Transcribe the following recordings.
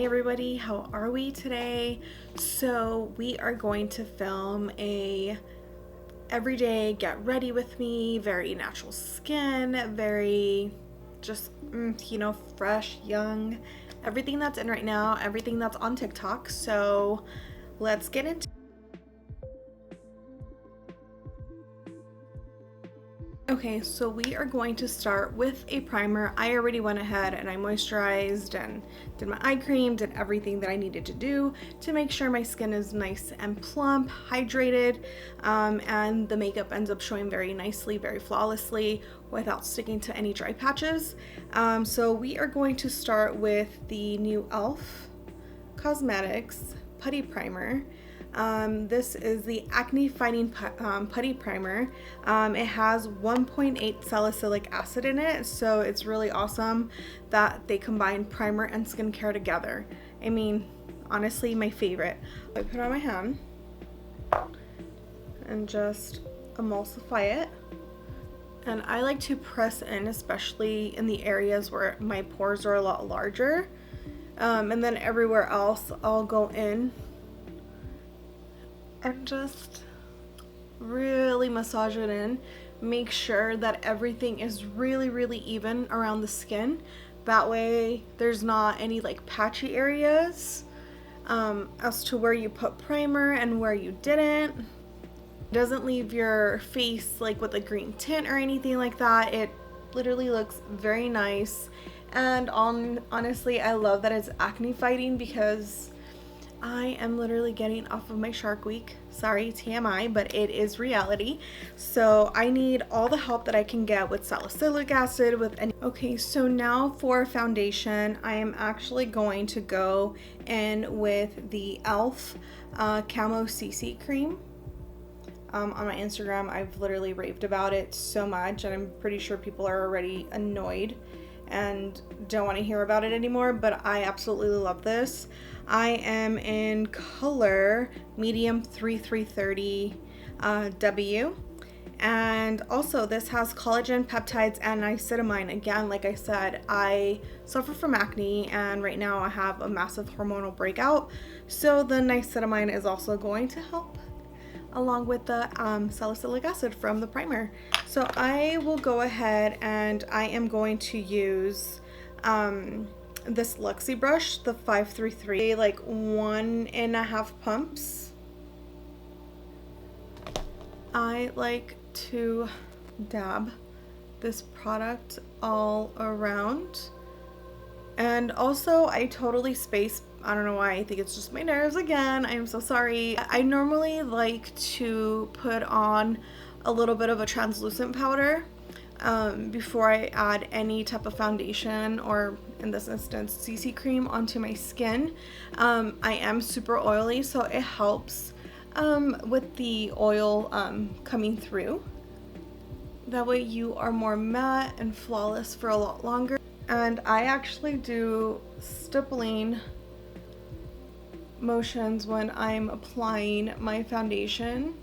everybody, how are we today? So we are going to film a everyday get ready with me, very natural skin, very just fresh, young, everything that's in right now, everything that's on TikTok. So let's get into Okay, so we are going to start with a primer. I already went ahead and I moisturized and did my eye cream, did everything that I needed to do to make sure my skin is nice and plump, hydrated, and the makeup ends up showing very nicely, very flawlessly without sticking to any dry patches. So we are going to start with the new e.l.f. Cosmetics Putty Primer. This is the acne fighting putty primer. It has 1.8 salicylic acid in it, so it's really awesome that they combine primer and skincare together. I mean, honestly, my favorite. I put it on my hand and just emulsify it. And I like to press in, especially in the areas where my pores are a lot larger. And then everywhere else, I'll go in and just really massage it in. Make sure that everything is really even around the skin. That way there's not any like patchy areas as to where you put primer and where you didn't. It doesn't leave your face like with a green tint or anything like that. It literally looks very nice. And honestly, I love that it's acne fighting because I am literally getting off of my Shark Week. Sorry, TMI, but it is reality. So I need all the help that I can get with salicylic acid, with any. Okay, so now for foundation, I am actually going to go in with the e.l.f. Camo CC Cream. On my Instagram, I've literally raved about it so much, and I'm pretty sure people are already annoyed and don't want to hear about it anymore, but I absolutely love this. I am in color medium 3330 W, and also this has collagen, peptides, and niacinamide. Again, like I said, I suffer from acne, and right now I have a massive hormonal breakout, so the niacinamide is also going to help, along with the salicylic acid from the primer. So I will go ahead and I am going to use this Luxie brush, the 533, like 1.5 pumps. I like to dab this product all around. And also I totally space, I don't know why, I think it's just my nerves again, I am so sorry. I normally like to put on a little bit of a translucent powder before I add any type of foundation, or in this instance CC cream, onto my skin. I am super oily, so it helps with the oil coming through. That way you are more matte and flawless for a lot longer. And I actually do stippling motions when I'm applying my foundation,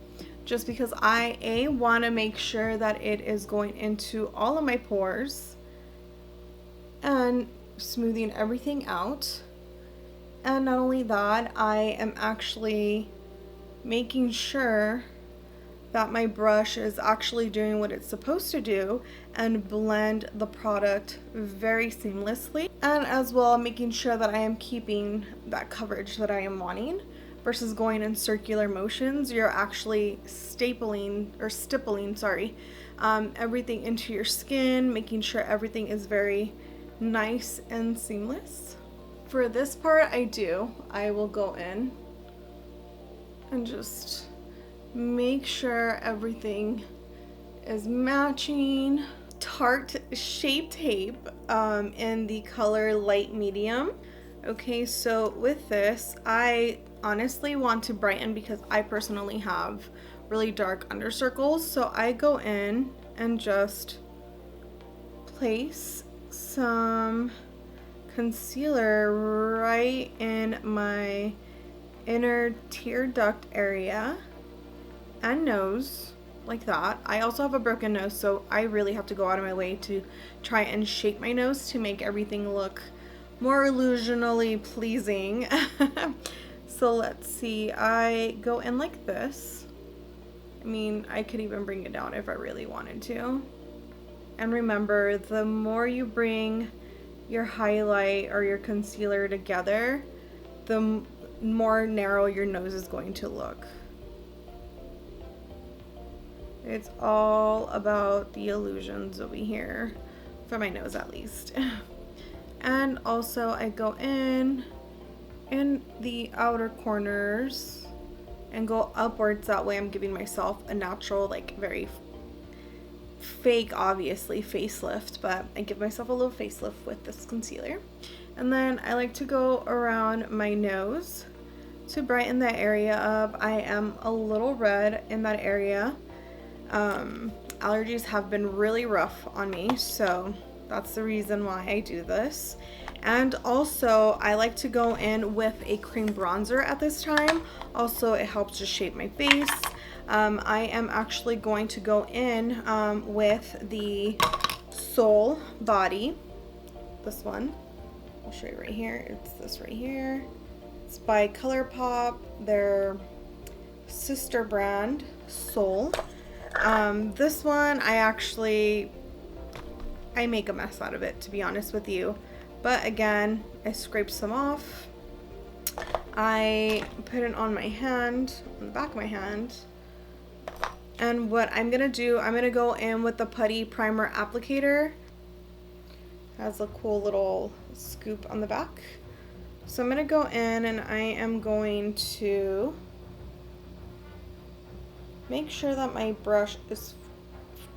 just because I want to make sure that it is going into all of my pores and smoothing everything out. And not only that, I am actually making sure that my brush is actually doing what it's supposed to do and blend the product very seamlessly, and as well making sure that I am keeping that coverage that I am wanting, versus going in circular motions. You're actually stippling everything into your skin, making sure everything is very nice and seamless. For this part, I will go in and just make sure everything is matching. Tarte Shape Tape in the color light medium. Okay, so with this, I honestly want to brighten because I personally have really dark under circles. So I go in and just place some concealer right in my inner tear duct area and nose, like that. I also have a broken nose, so I really have to go out of my way to try and shape my nose to make everything look more illusionally pleasing. So let's see, I go in like this. I mean, I could even bring it down if I really wanted to. And remember, the more you bring your highlight or your concealer together, the more narrow your nose is going to look. It's all about the illusions over here, for my nose at least. And also I go in the outer corners and go upwards. That way I'm giving myself a natural, like very fake, obviously, facelift, but I give myself a little facelift with this concealer. And then I like to go around my nose to brighten that area up. I am a little red in that area. Allergies have been really rough on me, so that's the reason why I do this. And also I like to go in with a cream bronzer at this time. Also, it helps to shape my face. I am actually going to go in with the Soul Body, this one. I'll show you right here. It's this right here. It's by ColourPop, their sister brand, Soul. This one, I make a mess out of it, to be honest with you. But again, I scrape some off. I put it on my hand, on the back of my hand. And what I'm gonna do, I'm gonna go in with the Putty Primer Applicator. Has a cool little scoop on the back. So I'm gonna go in and I am going to make sure that my brush is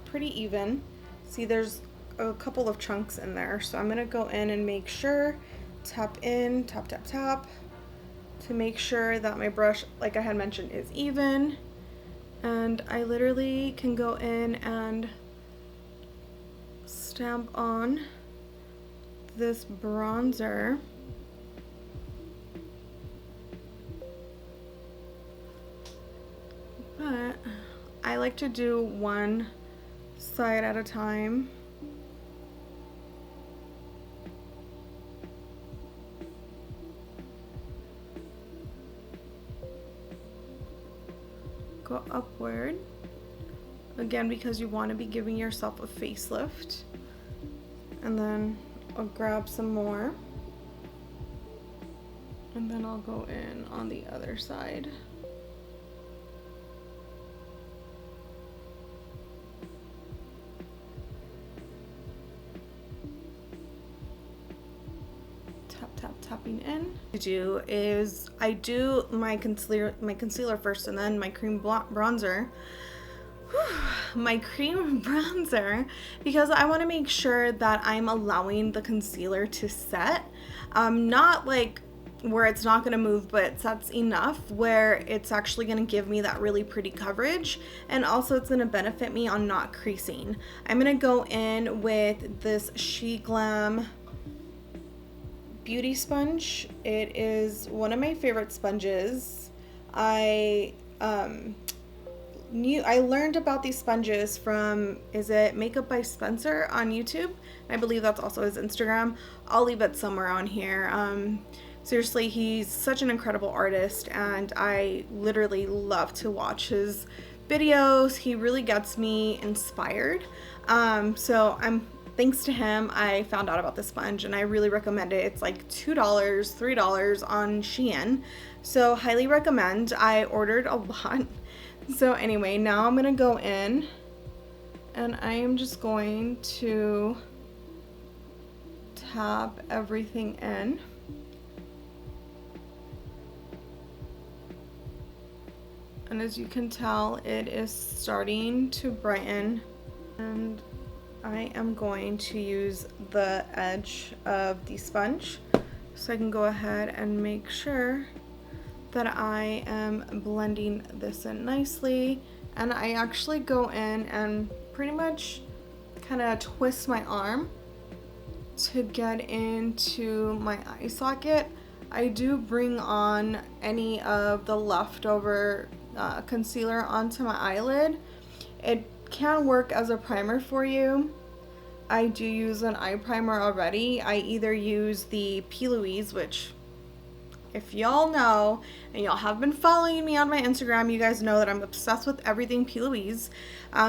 pretty even. See, there's a couple of chunks in there, so I'm gonna go in and make sure, tap in, tap, tap, tap, to make sure that my brush, like I had mentioned, is even. And I literally can go in and stamp on this bronzer. But I like to do one side at a time. Go upward. Again, because you want to be giving yourself a facelift. And then I'll grab some more. And then I'll go in on the other side. Tapping in. What I do is I do my concealer first, and then my cream bronzer. My cream bronzer, because I want to make sure that I'm allowing the concealer to set, not like where it's not going to move, but it sets enough where it's actually going to give me that really pretty coverage, and also it's going to benefit me on not creasing. I'm going to go in with this She Glam beauty sponge. It is one of my favorite sponges. I learned about these sponges from, is it Makeup by Spencer on YouTube? I believe that's also his Instagram. I'll leave it somewhere on here. Seriously, he's such an incredible artist, and I literally love to watch his videos. He really gets me inspired. Thanks to him, I found out about this sponge, and I really recommend it. It's like $2, $3 on Shein. So highly recommend. I ordered a lot. So anyway, now I'm gonna go in and I am just going to tap everything in. And as you can tell, it is starting to brighten, and I am going to use the edge of the sponge so I can go ahead and make sure that I am blending this in nicely. And I actually go in and pretty much kind of twist my arm to get into my eye socket. I do bring on any of the leftover concealer onto my eyelid. It can work as a primer for you, I do use an eye primer already. I either use the P.LOUISE, which if y'all know and y'all have been following me on my Instagram, you guys know that I'm obsessed with everything P.LOUISE.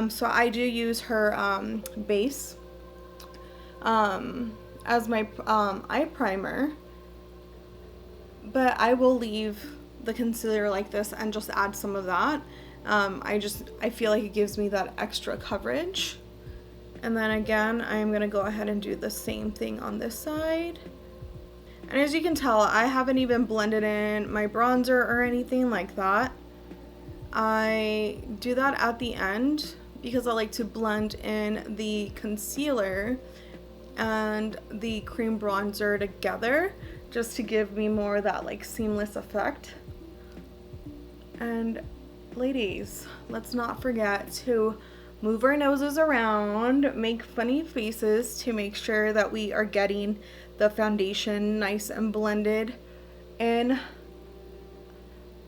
So I do use her base as my eye primer, but I will leave the concealer like this and just add some of that. I feel like it gives me that extra coverage. And then again, I'm gonna go ahead and do the same thing on this side. And as you can tell, I haven't even blended in my bronzer or anything like that. I do that at the end because I like to blend in the concealer and the cream bronzer together, just to give me more of that like seamless effect. And ladies, let's not forget to move our noses around, make funny faces to make sure that we are getting the foundation nice and blended in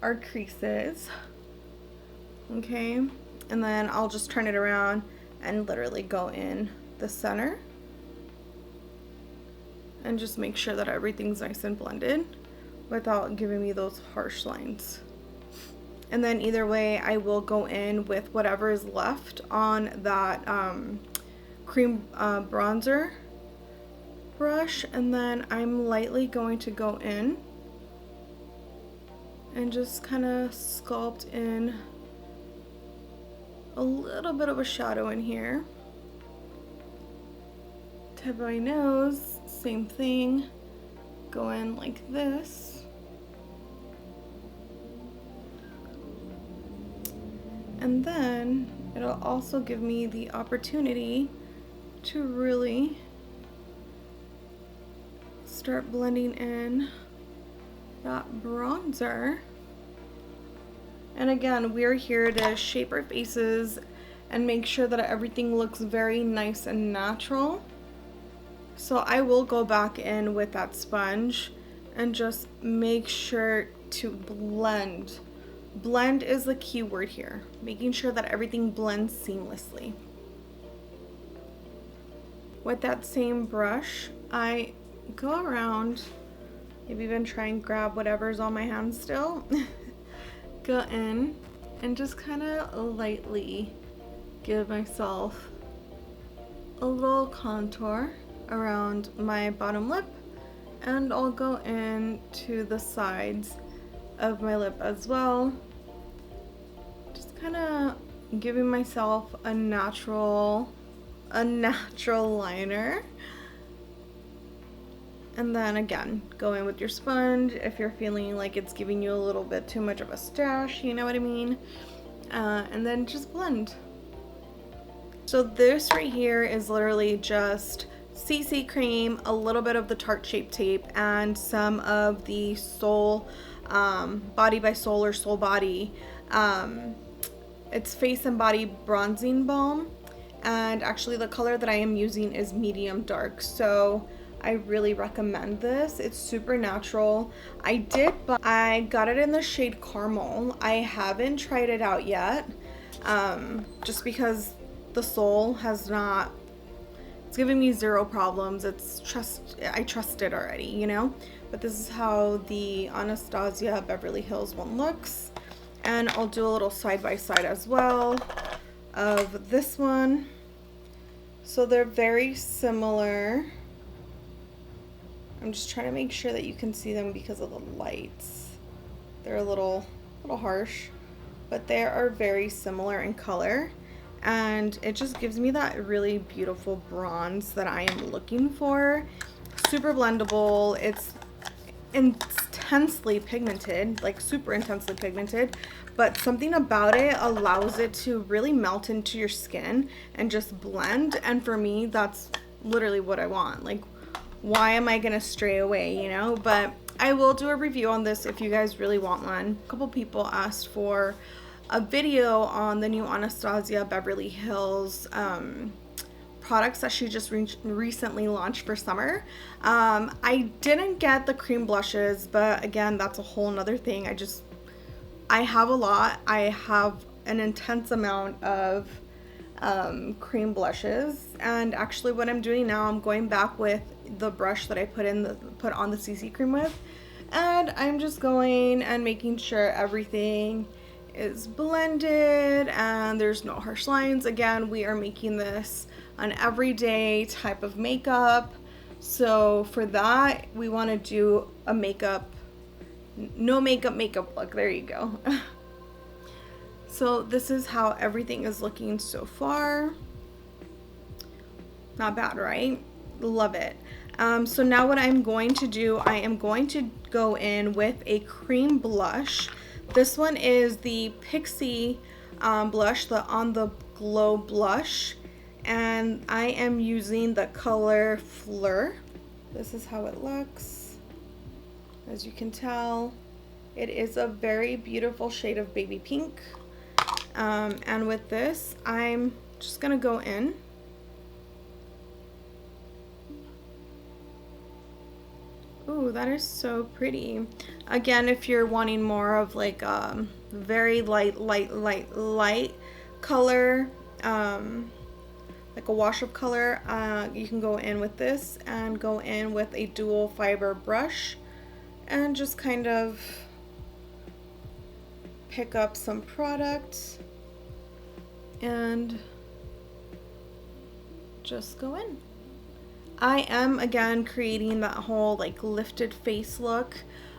our creases. Okay, and then I'll just turn it around and literally go in the center and just make sure that everything's nice and blended without giving me those harsh lines. And then either way, I will go in with whatever is left on that cream bronzer brush, and then I'm lightly going to go in and just kind of sculpt in a little bit of a shadow in here. Tip of my nose, same thing, go in like this. And then it'll also give me the opportunity to really start blending in that bronzer. And again, we're here to shape our faces and make sure that everything looks very nice and natural. So I will go back in with that sponge and just make sure to blend. Blend is the key word here, making sure that everything blends seamlessly. With that same brush, I go around, maybe even try and grab whatever's on my hand still, go in and just kind of lightly give myself a little contour around my bottom lip, and I'll go in to the sides of my lip as well, just kind of giving myself a natural liner. And then again, go in with your sponge if you're feeling like it's giving you a little bit too much of a stash, you know what I mean, and then just blend. So this right here is literally just CC cream, a little bit of the Tarte Shape Tape, and some of the Soul Body by Soul or Soul Body. It's face and body bronzing balm, and actually the color that I am using is medium dark, so I really recommend this. It's super natural. I got it in the shade Caramel. I haven't tried it out yet, just because the Soul has not, it's giving me zero problems. I trust it already, you know. But this is how the Anastasia Beverly Hills one looks, and I'll do a little side by side as well of this one. So they're very similar. I'm just trying to make sure that you can see them because of the lights. They're a little harsh, but they are very similar in color, and it just gives me that really beautiful bronze that I am looking for. Super blendable. It's intensely pigmented, like super intensely pigmented, but something about it allows it to really melt into your skin and just blend. And for me, that's literally what I want. Like, why am I gonna stray away, you know? But I will do a review on this if you guys really want one. A couple people asked for a video on the new Anastasia Beverly Hills products that she just recently launched for summer. I didn't get the cream blushes, but again, that's a whole nother thing. I have a lot. I have an intense amount of cream blushes. And actually what I'm doing now, I'm going back with the brush that I put on the CC cream with, and I'm just going and making sure everything is blended and there's no harsh lines. Again, we are making this an everyday type of makeup, so for that we want to do a no makeup look. There you go. So this is how everything is looking so far. Not bad, right? Love it. So now what I'm going to do, I am going to go in with a cream blush. This one is the Pixie blush, the On the Glow blush, and I am using the color Fleur. This is how it looks. As you can tell, it is a very beautiful shade of baby pink. And with this, I'm just gonna go in. Ooh, that is so pretty. Again, if you're wanting more of like very light color, like a wash of color, you can go in with this and go in with a dual fiber brush and just kind of pick up some product and just go in. I am again creating that whole like lifted face look,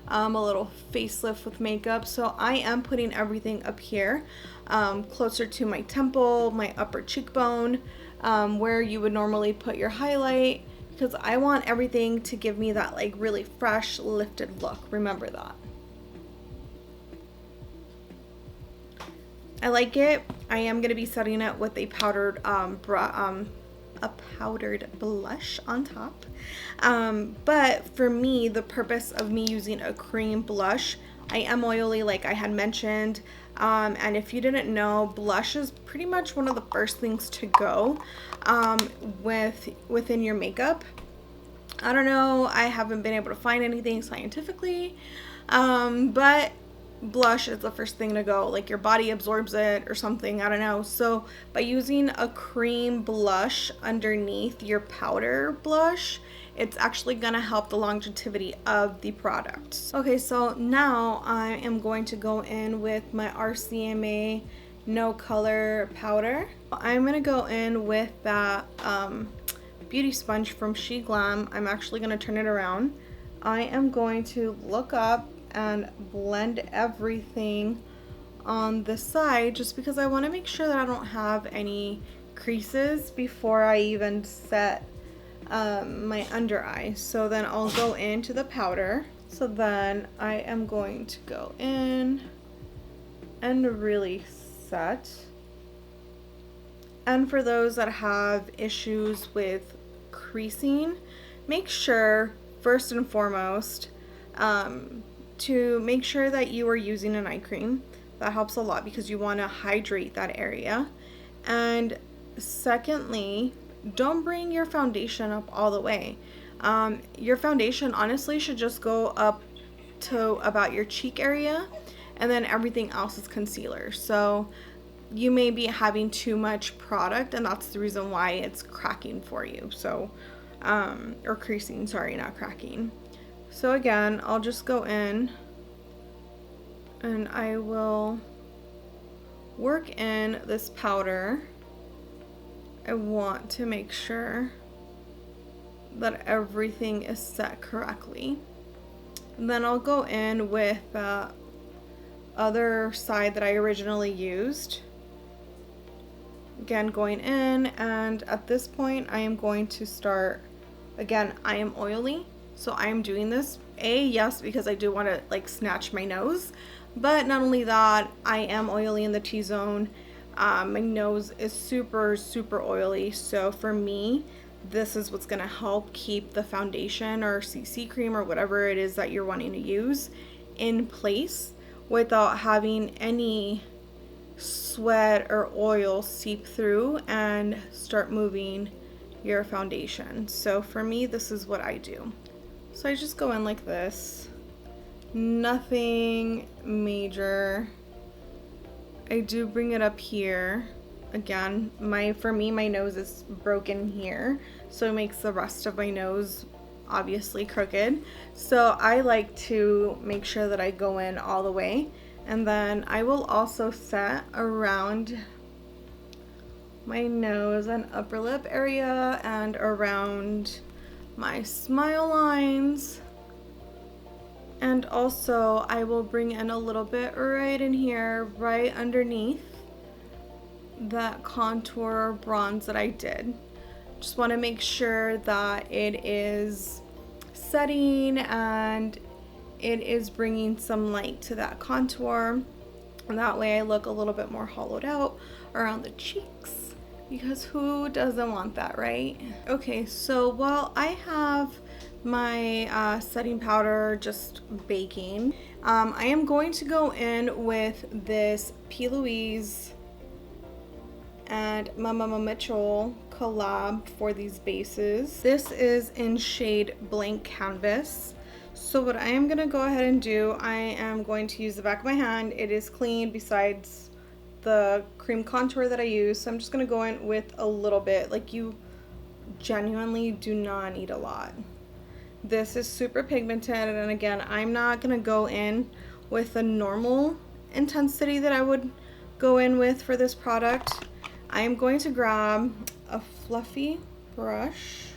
a little facelift with makeup, so I am putting everything up here, closer to my temple, my upper cheekbone, where you would normally put your highlight, because I want everything to give me that like really fresh lifted look. Remember that. I like it. I am going to be setting it with a powdered blush on top, but for me, the purpose of me using a cream blush, I am oily like I had mentioned, and if you didn't know, blush is pretty much one of the first things to go within your makeup. I don't know, I haven't been able to find anything scientifically, but blush is the first thing to go, like your body absorbs it or something, I don't know. So by using a cream blush underneath your powder blush, it's actually gonna help the longevity of the product. Okay, so now I am going to go in with my RCMA No Color powder. I'm gonna go in with that beauty sponge from She Glam. I'm actually gonna turn it around. I am going to look up and blend everything on the side, just because I want to make sure that I don't have any creases before I even set my under eye. So then I'll go into the powder. So then I am going to go in and really set. And for those that have issues with creasing, make sure first and foremost to make sure that you are using an eye cream. That helps a lot because you want to hydrate that area. And secondly, don't bring your foundation up all the way. Your foundation honestly should just go up to about your cheek area, and then everything else is concealer. So you may be having too much product, and that's the reason why it's cracking for you. So or creasing, sorry, not cracking. So again, I'll just go in and I will work in this powder. I want to make sure that everything is set correctly. And then I'll go in with the other side that I originally used. Again, going in, and at this point I am going to start, again, I am oily. So I'm doing this, yes, because I do want to like snatch my nose, but not only that, I am oily in the T-zone. My nose is super oily. So for me, this is what's going to help keep the foundation or CC cream or whatever it is that you're wanting to use in place without having any sweat or oil seep through and start moving your foundation. So for me, this is what I do. So I just go in like this, nothing major. I do bring it up here again, for me, my nose is broken here, so it makes the rest of my nose obviously crooked. So I like to make sure that I go in all the way, and then I will also set around my nose and upper lip area and around my smile lines. And also I will bring in a little bit right in here, right underneath that contour bronze that I did. Just want to make sure that it is setting and it is bringing some light to that contour, and that way I look a little bit more hollowed out around the cheeks, because who doesn't want that, right? Okay, so while I have my setting powder just baking, I am going to go in with this P.LOUISE and Mama Mitchell collab for these bases. This is in shade Blank Canvas. So what I am gonna go ahead and do, I am going to use the back of my hand. It is clean besides the cream contour that I use. So I'm just gonna go in with a little bit. Like, you genuinely do not need a lot. This is super pigmented, and again, I'm not gonna go in with the normal intensity that I would go in with for this product. I am going to grab a fluffy brush.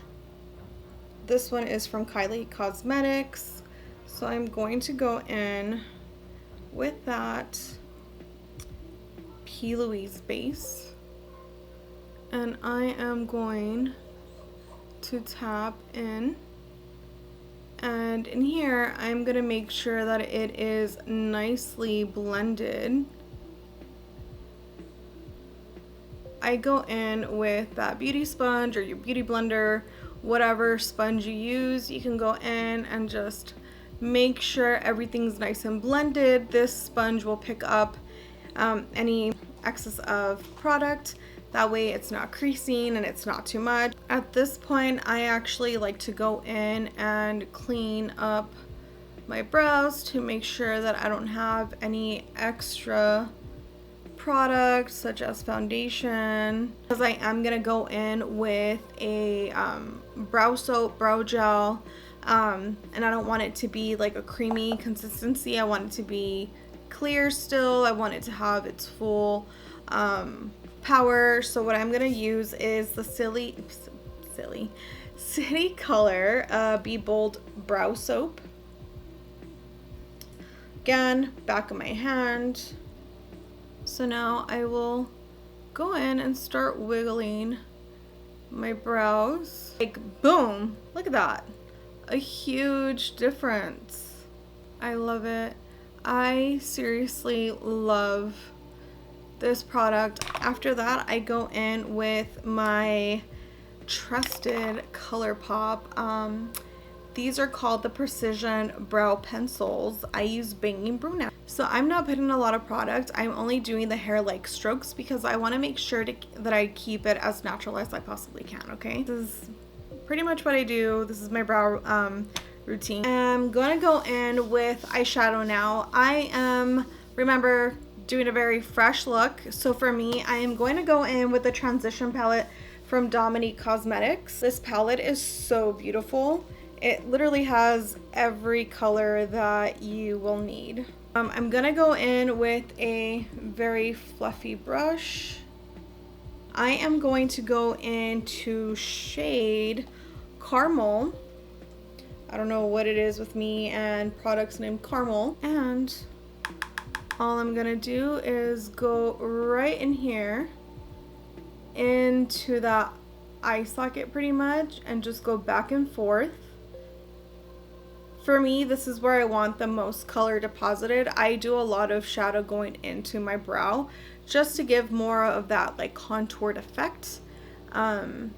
This one is from Cosmetics. So I'm going to go in with that P.LOUISE base, and I am going to tap in, and in here I'm going to make sure that it is nicely blended. I go in with that beauty sponge or your beauty blender, whatever sponge you use. You can go in and just make sure everything's nice and blended. This sponge will pick up any excess of product. That way it's not creasing and it's not too much. At this point, I actually like to go in and clean up my brows to make sure that I don't have any extra products such as foundation, because I am gonna go in with a brow soap, brow gel, and I don't want it to be like a creamy consistency. I want it to be clear still. I want it to have its full power. So what I'm gonna use is the City Color Be Bold brow soap. Again, back of my hand. So now I will go in and start wiggling my brows. Like, boom, look at that. A huge difference. I love it. I seriously love this product. After that, I go in with my trusted ColourPop. These are called the Precision Brow Pencils. I use Banging Brunette. So I'm not putting a lot of product. I'm only doing the hair-like strokes because I want to make sure that I keep it as natural as I possibly can, okay? This is pretty much what I do. This is my brow routine. I'm going to go in with eyeshadow now. I am, remember, doing a very fresh look. So for me, I am going to go in with the Transition palette from Dominique Cosmetics. This palette is so beautiful. It literally has every color that you will need. I'm gonna go in with a very fluffy brush. I am going to go into shade Caramel. I don't know what it is with me and products named Caramel. And all I'm gonna do is go right in here into that eye socket pretty much and just go back and forth. For me, this is where I want the most color deposited. I do a lot of shadow going into my brow just to give more of that like contoured effect. But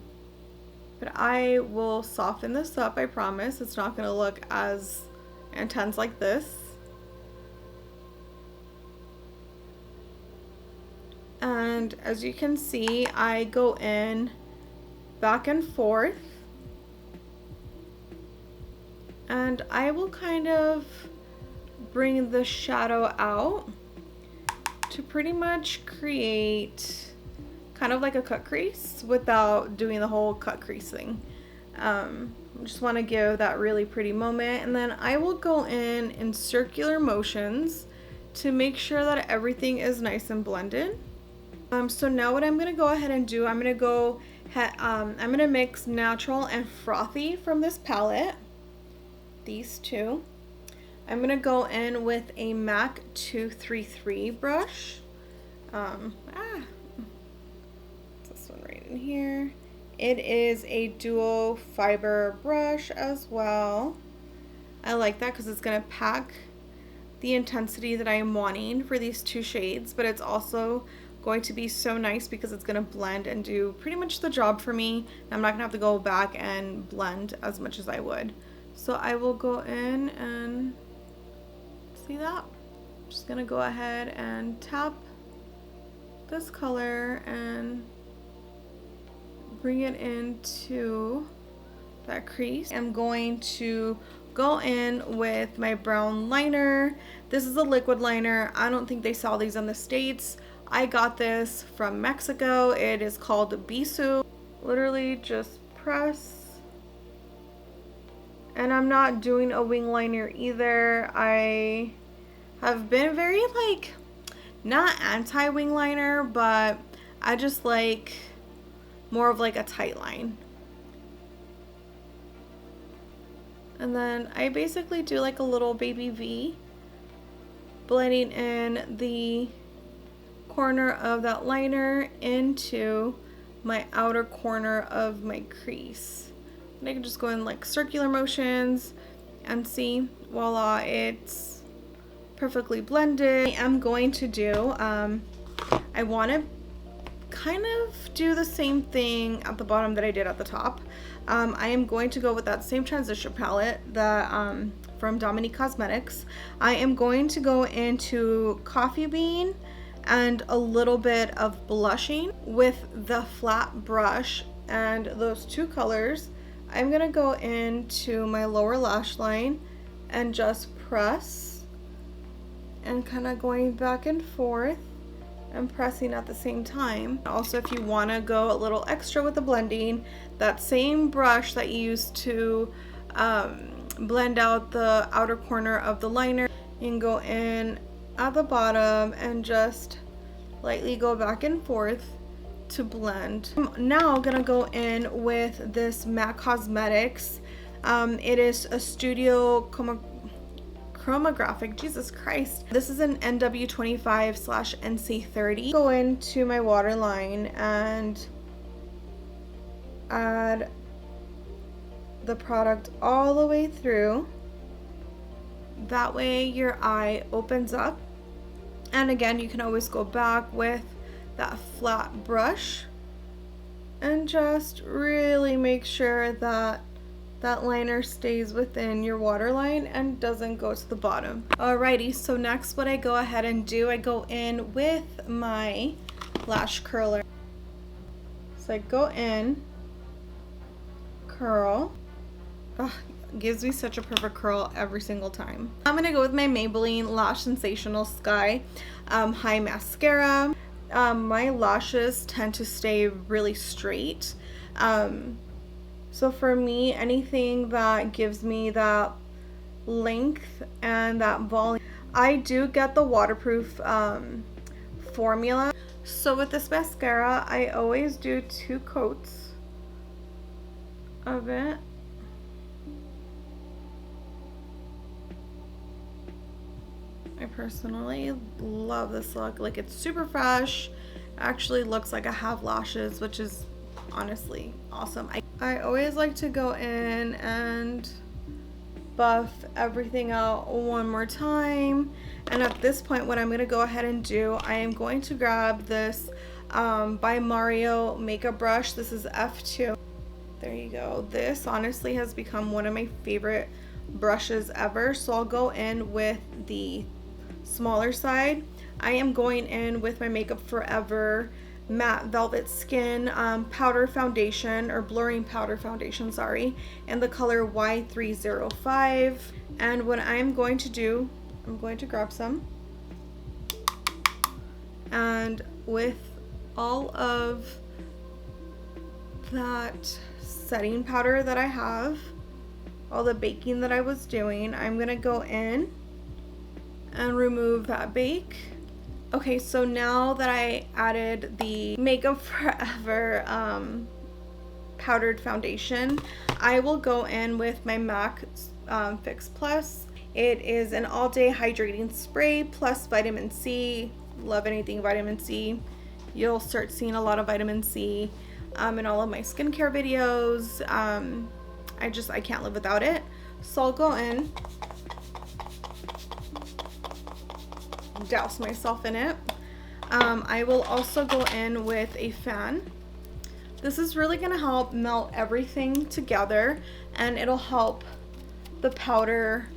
I will soften this up, I promise. It's not going to look as intense like this. And as you can see, I go in back and forth. And I will kind of bring the shadow out to pretty much create kind of like a cut crease without doing the whole cut crease thing. Just want to give that really pretty moment, and then I will go in circular motions to make sure that everything is nice and blended. So now what I'm going to go ahead and do, I'm going to mix natural and frothy from this palette, these two. I'm going to go in with a MAC 233 brush. This one right in here. It is a dual fiber brush as well. I like that because it's going to pack the intensity that I am wanting for these two shades, but it's also going to be so nice because it's going to blend and do pretty much the job for me. I'm not going to have to go back and blend as much as I would. So I will go in and see that. I'm just going to go ahead and tap this color and bring it into that crease. I'm going to go in with my brown liner. This is a liquid liner. I don't think they sell these in the States. I got this from Mexico. It is called Bisou. Literally just press. And I'm not doing a wing liner either. I have been very like, not anti-wing liner, but I just like more of like a tight line. And then I basically do like a little baby V, blending in the corner of that liner into my outer corner of my crease. And I can just go in like circular motions and see, voila, it's perfectly blended. I am going to do, I want to kind of do the same thing at the bottom that I did at the top. I am going to go with that same transition palette that from Dominique Cosmetics. I am going to go into Coffee Bean and a little bit of blushing with the flat brush, and those two colors I'm gonna go into my lower lash line and just press and kind of going back and forth and pressing at the same time. Also, if you want to go a little extra with the blending, that same brush that you used to blend out the outer corner of the liner, you can go in at the bottom and just lightly go back and forth to blend. I'm now gonna go in with this MAC Cosmetics. It is a Studio Chromographic, Jesus Christ. This is an NW25/NC30. Go into my waterline and add the product all the way through. That way your eye opens up. And again, you can always go back with that flat brush and just really make sure that that liner stays within your waterline and doesn't go to the bottom. Alrighty, so next what I go ahead and do, I go in with my lash curler. So I go in, curl. Ugh, gives me such a perfect curl every single time. I'm gonna go with my Maybelline Lash Sensational Sky High Mascara. My lashes tend to stay really straight. So for me, anything that gives me that length and that volume. I do get the waterproof formula. So with this mascara, I always do 2 coats of it. I personally love this look. Like, it's super fresh. Actually looks like I have lashes, which is honestly awesome. I always like to go in and buff everything out one more time. And at this point, what I'm going to go ahead and do, I am going to grab this by Mario makeup brush. This is F2. There you go. This honestly has become one of my favorite brushes ever. So I'll go in with the smaller side. I am going in with my Makeup Forever Matte Velvet Skin powder foundation, or blurring powder foundation, sorry, in the color Y305. And what I'm going to do, I'm going to grab some, and with all of that setting powder that I have, all the baking that I was doing. I'm gonna go in and remove that bake. Okay, so now that I added the Makeup Forever powdered foundation, I will go in with my MAC Fix Plus. It is an all-day hydrating spray plus vitamin C. Love anything vitamin C. You'll start seeing a lot of vitamin C in all of my skincare videos. I can't live without it. So I'll go in, douse myself in it. I will also go in with a fan. This is really gonna help melt everything together, and it'll help the powder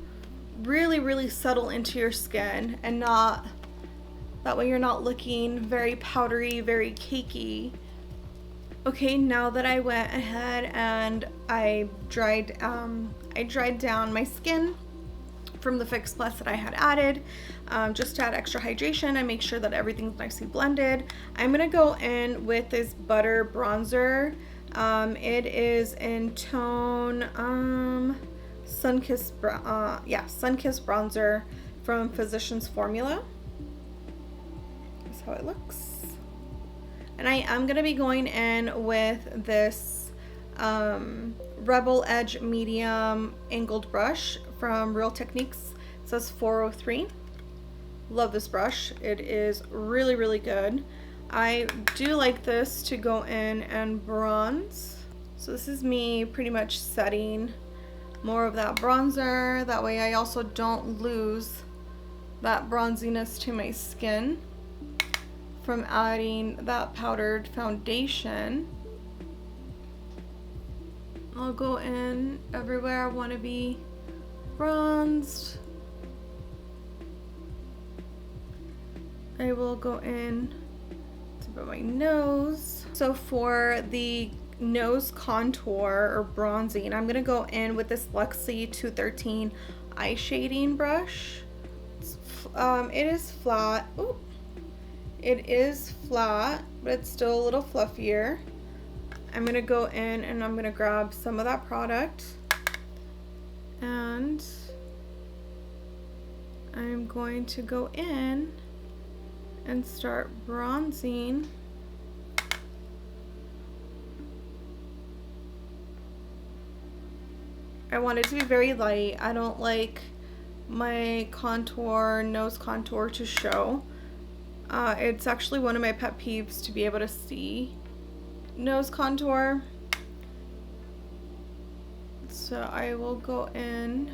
really settle into your skin, and not, that way you're not looking very powdery, very cakey. Okay, now that I went ahead and I dried down my skin from the Fix Plus that I had added, just to add extra hydration and make sure that everything's nicely blended. I'm gonna go in with this butter bronzer. It is in tone Sunkissed bronzer from Physicians Formula. That's how it looks. And I am gonna be going in with this Rebel Edge medium angled brush from Real Techniques. It says 403. Love this brush. It is really good. I do like this to go in and bronze. So this is me pretty much setting more of that bronzer. That way I also don't lose that bronziness to my skin from adding that powdered foundation. I'll go in everywhere I want to be bronzed. I will go in to my nose. So for the nose contour or bronzing, I'm gonna go in with this Luxie 213 eye shading brush. It is flat. Ooh. It is flat, but it's still a little fluffier. I'm gonna go in and I'm gonna grab some of that product, and I'm going to go in and start bronzing. I want it to be very light. I don't like my contour, nose contour to show. It's actually one of my pet peeves to be able to see nose contour. So I will go in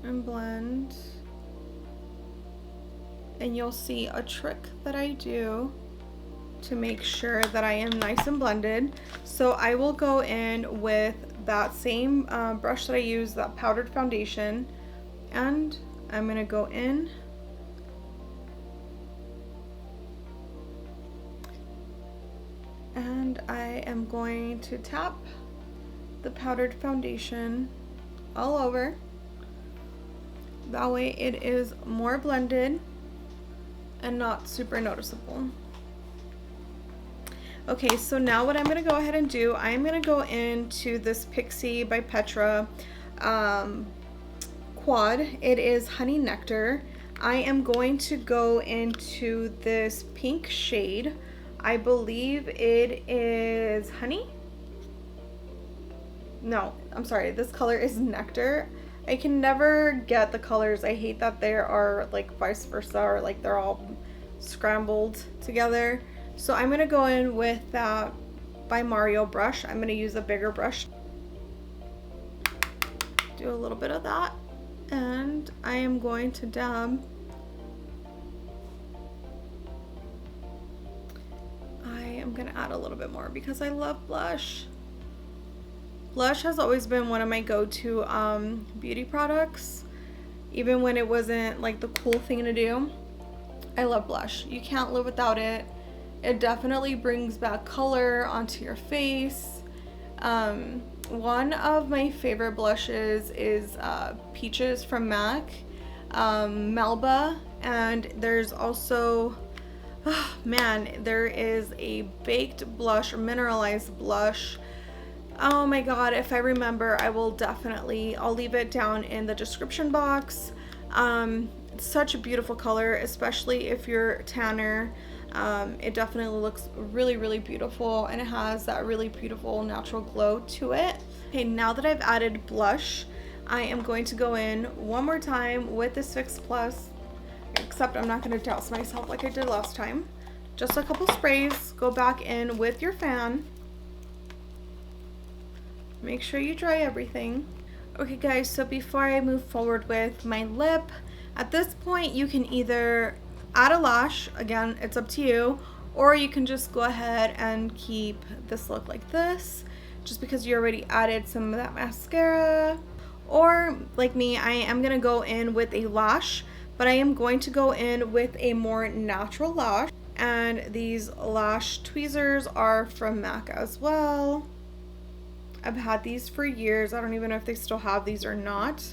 and blend. And you'll see a trick that I do to make sure that I am nice and blended. So I will go in with that same brush that I use, that powdered foundation, and I'm gonna go in and I am going to tap the powdered foundation all over. That way it is more blended and not super noticeable. Okay, so now what I'm gonna go ahead and do, I'm gonna go into this Pixie by Petra quad. It is Honey Nectar. I am going to go into this pink shade. I believe it is Honey. No, I'm sorry, this color is Nectar. I can never get the colors. I hate that there are like vice versa, or like they're all scrambled together. So I'm gonna go in with that by Mario brush. I'm gonna use a bigger brush. Do a little bit of that, and I am going to dab. I am gonna add a little bit more because I love blush. Blush has always been one of my go-to beauty products, even when it wasn't like the cool thing to do. I love blush. You can't live without it. It definitely brings back color onto your face. One of my favorite blushes is Peaches from MAC, Melba, and there's also Oh, man, there is a baked blush or mineralized blush. Oh my god, if I remember, I'll leave it down in the description box. It's such a beautiful color, especially if you're tanner. It definitely looks really, really beautiful, and it has that really beautiful natural glow to it. Okay, now that I've added blush, I am going to go in one more time with this Fix Plus, except I'm not going to douse myself like I did last time. Just a couple sprays. Go back in with your fan. Make sure you dry everything. Okay guys, so before I move forward with my lip, at this point you can either add a lash, again it's up to you, or you can just go ahead and keep this look like this, just because you already added some of that mascara. Or like me, I am gonna go in with a lash, but I am going to go in with a more natural lash, and these lash tweezers are from MAC as well. I've had these for years. I don't even know if they still have these or not.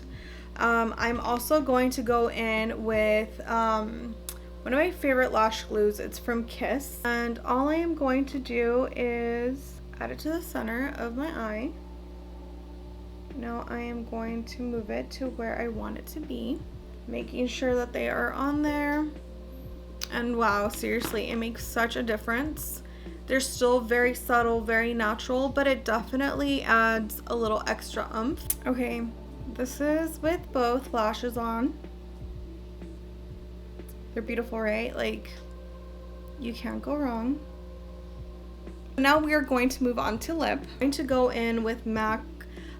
I'm also going to go in with one of my favorite lash glues. It's from Kiss, and all I am going to do is add it to the center of my eye. Now I am going to move it to where I want it to be, making sure that they are on there. And wow, seriously, it makes such a difference. They're still very subtle, very natural, but it definitely adds a little extra oomph. Okay, this is with both lashes on. They're beautiful, right? Like, you can't go wrong. Now we are going to move on to lip. I'm going to go in with MAC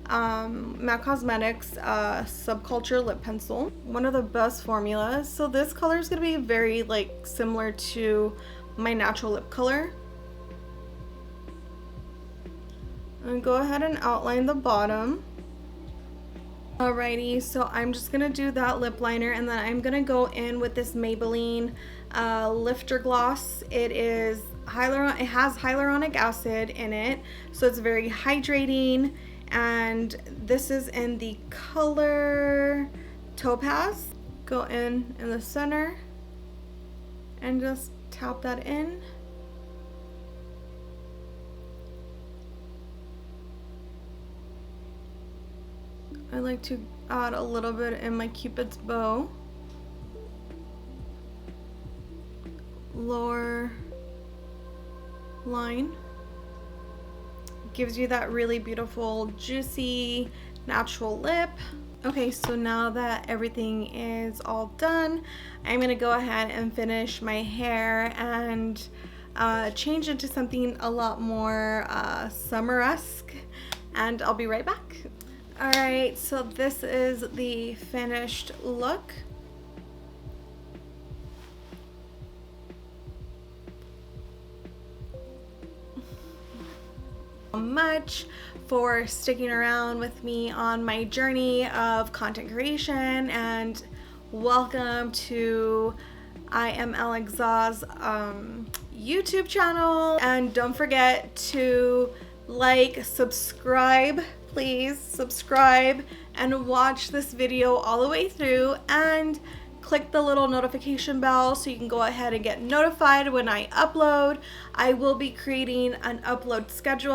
Cosmetics Subculture Lip Pencil. One of the best formulas. So this color is going to be very like similar to my natural lip color. And go ahead and outline the bottom. Alrighty, so I'm just gonna do that lip liner, and then I'm gonna go in with this Maybelline Lifter Gloss. It has hyaluronic acid in it, so it's very hydrating, and this is in the color Topaz. Go in the center and just tap that in. I like to add a little bit in my Cupid's bow. Lower line. Gives you that really beautiful, juicy, natural lip. Okay, so now that everything is all done, I'm gonna go ahead and finish my hair and change into something a lot more summer-esque, and I'll be right back. Alright, so this is the finished look. Much for sticking around with me on my journey of content creation, and welcome to I Am Alexa's YouTube channel. And don't forget to like, subscribe, please subscribe, and watch this video all the way through, and click the little notification bell so you can go ahead and get notified when I upload. I will be creating an upload schedule